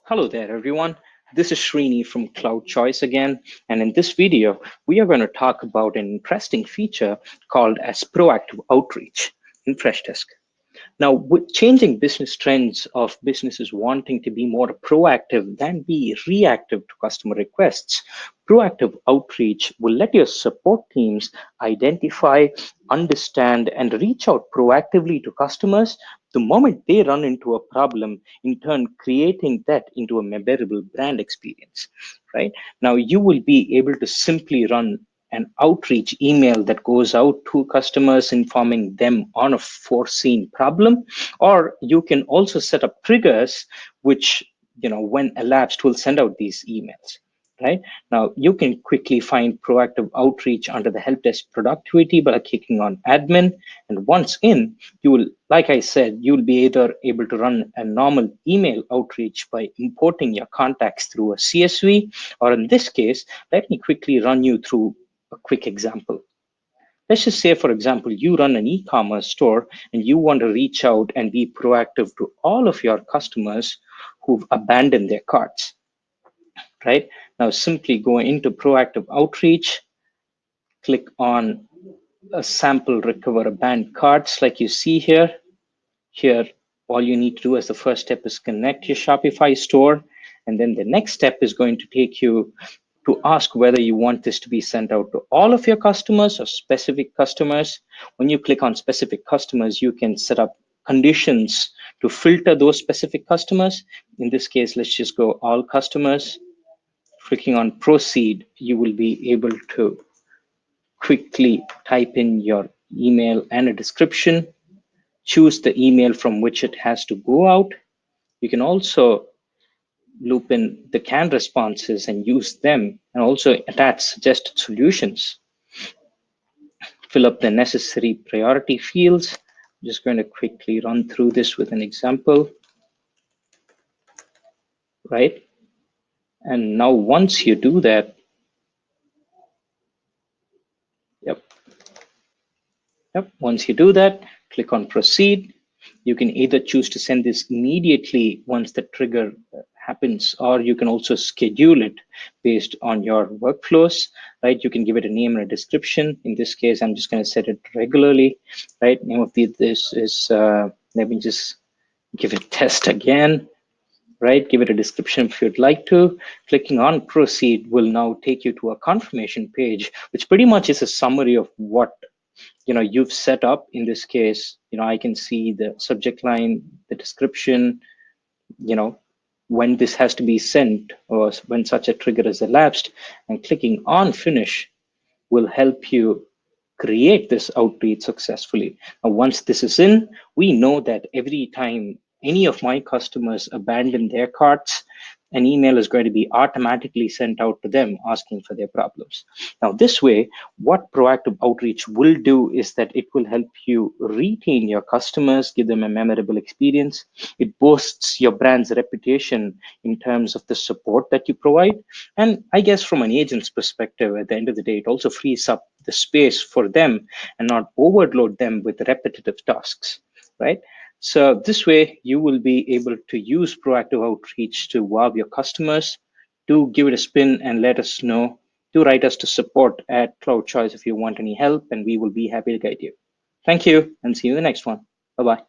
Hello there, everyone. This is Srini from Cloudchoice again, and in this video, we are going to talk about an interesting feature called as proactive outreach in FreshDesk. Now, with changing business trends of businesses wanting to be more proactive than be reactive to customer requests, proactive outreach will let your support teams identify, understand, and reach out proactively to customers the moment they run into a problem, in turn creating that into a memorable brand experience, right? Now, you will be able to simply run an outreach email that goes out to customers informing them on a foreseen problem, or you can also set up triggers which, when elapsed, will send out these emails. Right now, you can quickly find proactive outreach under the help desk productivity by clicking on admin. And once in, you will, like I said, you'll be either able to run a normal email outreach by importing your contacts through a CSV, or in this case, let me quickly run you through a quick example. Let's just say, for example, you run an e-commerce store and you want to reach out and be proactive to all of your customers who've abandoned their carts. Right now, simply go into proactive outreach, click on a sample recover abandoned carts like you see here. Here, all you need to do as the first step is connect your Shopify store. And then the next step is going to take you to ask whether you want this to be sent out to all of your customers or specific customers. When you click on specific customers, you can set up conditions to filter those specific customers. In this case, let's just go all customers. Clicking on proceed, you will be able to quickly type in your email and a description, choose the email from which it has to go out. You can also loop in the canned responses and use them, and also attach suggested solutions. Fill up the necessary priority fields. I'm just going to quickly run through this with an example, right? And now once you do that, once you do that, click on proceed. You can either choose to send this immediately once the trigger happens, or you can also schedule it based on your workflows, right? You can give it a name and a description. In this case, I'm just going to set it regularly, right? Name of this is, let me just give it test again, right? Give it a description if you'd like to. Clicking on proceed will now take you to a confirmation page, which pretty much is a summary of what you've set up. In this case, I can see the subject line, the description, when this has to be sent or when such a trigger is elapsed, and clicking on finish will help you create this outreach successfully. Now, once this is in, we know that every time any of my customers abandon their carts, an email is going to be automatically sent out to them asking for their problems. Now, this way, what proactive outreach will do is that it will help you retain your customers, give them a memorable experience. It boosts your brand's reputation in terms of the support that you provide. And I guess from an agent's perspective, at the end of the day, it also frees up the space for them and not overload them with repetitive tasks, right? So this way, you will be able to use proactive outreach to wow your customers. Do give it a spin and let us know. Do write us to support at Cloudchoice if you want any help, and we will be happy to guide you. Thank you, and see you in the next one. Bye-bye.